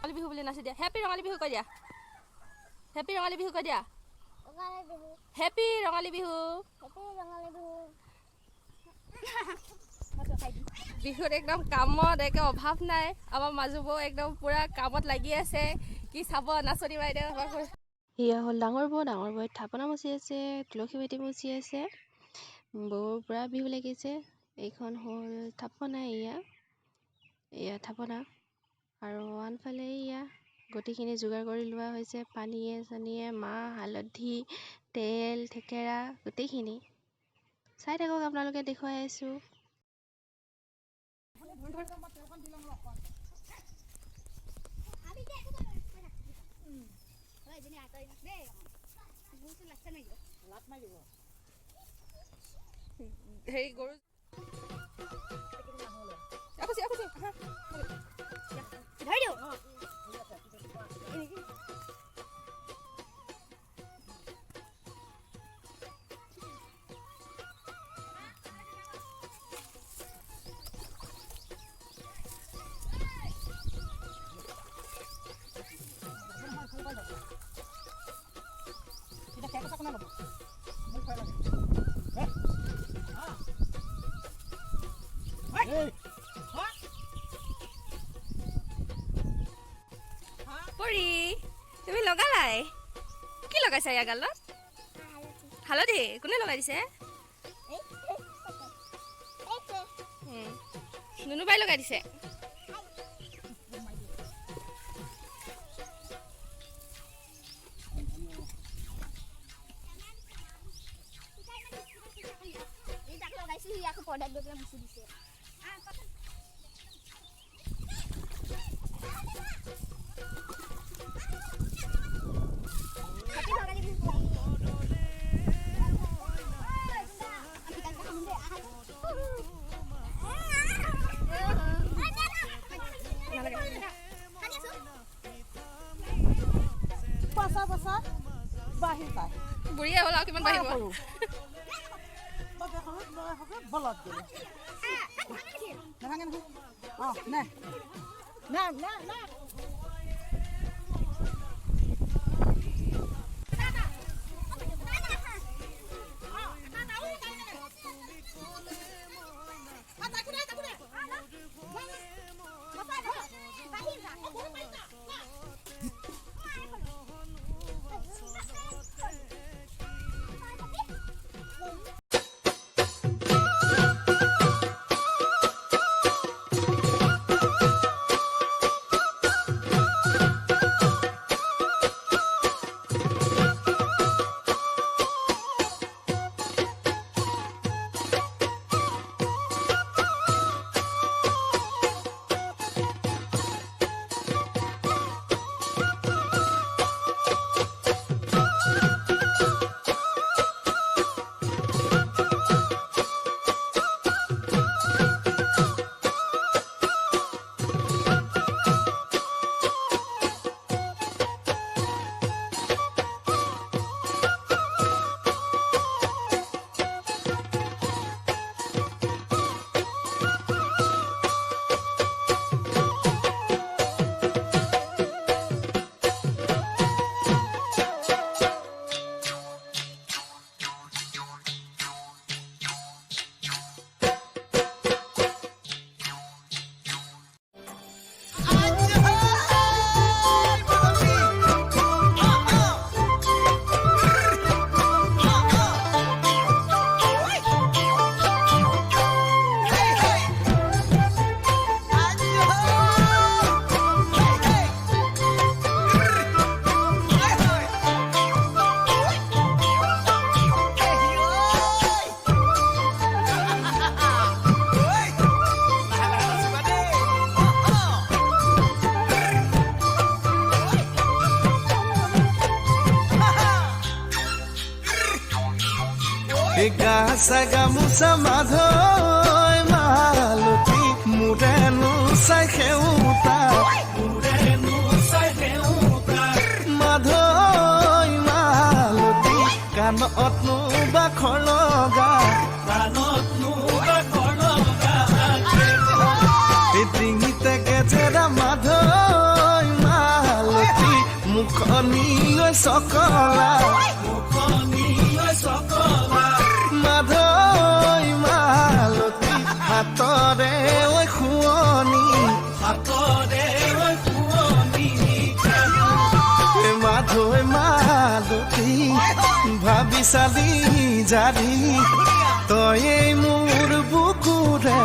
ৰঙালী বিহু বুলি নাচি দিয়া হেপী ৰঙালী বিহু কৈ দিয়া হেপী ৰঙালী বিহু কৈ দিয়া হেপী ৰঙালী বিহু বিহুত একদম কামত একে অভাৱ নাই আমাৰ মাজুবো একদম পুৰা কামত লাগি আছে কি চাব নাচনি বাইদেউ এয়া হ'ল ডাঙৰ বৌয়ে থাপনা মচি আছে তুলসী ভেটি মচি আছে বৌৰ পুৰা বিহু লাগিছে এইখন হ'ল থাপনা এয়া থাপনা আৰু আনফালে এয়া গোটেইখিনি যোগাৰ কৰি লোৱা হৈছে পানীয়ে চানীয়ে মাহ হালধি তেল থেকেৰা গোটেইখিনি চাই থাকক আপোনালোকে দেখুৱাই আছোঁ হেৰি গৰু পৰি তুমি লগালাই কি লগাইছা ইয়াৰ গালত হালধি কোনে লগাই দিছে নুনুবাই লগাই দিছে বুঢ়িয়ে হ'ল আৰু কিমান বাঢ়িব গাছা গামোচা মাধৈ মালতী মোৰেনো চাই সেউতা মাধৈ মালতী কাণতনো বাখৰ লগা ডিঙিতে গেজেৰা মাধৈ মুখনি লৈ চকলা মাধৈ মালতী হাতৰে ঐ শুৱনি মাধৈ মালতী ভাবি চালি জাৰি তয়ে মোৰ বুকুৰে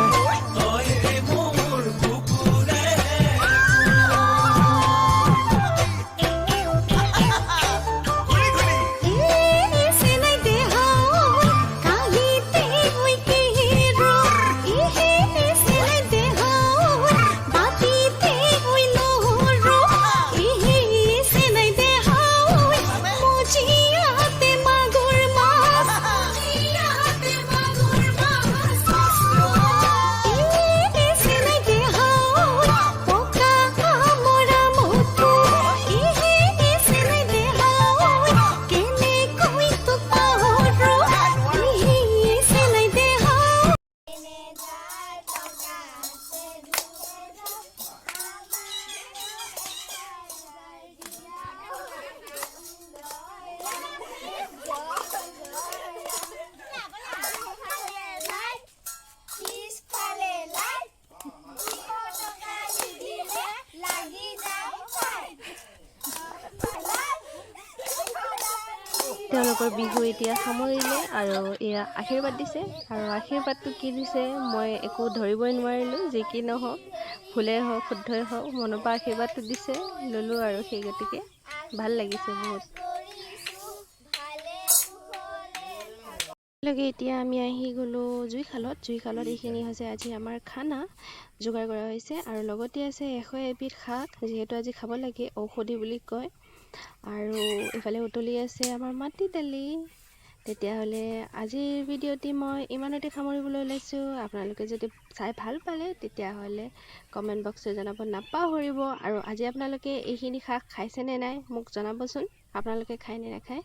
তেওঁলোকৰ বিহু এতিয়া সামৰিলে আৰু এয়া আশীৰ্বাদ দিছে আৰু আশীৰ্বাদটো কি দিছে মই একো ধৰিবই নোৱাৰিলোঁ। যি কি নহওক ভুলেই হওক শুদ্ধই হওক মনৰ পৰা আশীৰ্বাদটো দিছে ল'লোঁ আৰু সেই গতিকে ভাল লাগিছে বহুত। এতিয়া আমি আহি গ'লোঁ জুইশালত। এইখিনি হৈছে আজি আমাৰ খানা যোগাৰ কৰা হৈছে আৰু লগতে আছে 100 এবিধ শাক, যিহেতু আজি খাব লাগে ঔষধি বুলি কয়। আৰু ইফালে উতলি আছে আমাৰ মাটি দালি। তেতিয়াহ'লে আজিৰ ভিডিঅ'টি মই ইমানতে সামৰিবলৈ ওলাইছোঁ। আপোনালোকে যদি চাই ভাল পালে তেতিয়াহ'লে কমেণ্ট বক্সত জনাব নাপাহৰিব। আৰু আজি আপোনালোকে এইখিনি শাক খাইছেনে নাই মোক জনাবচোন, আপোনালোকে খায় নে নাখায়।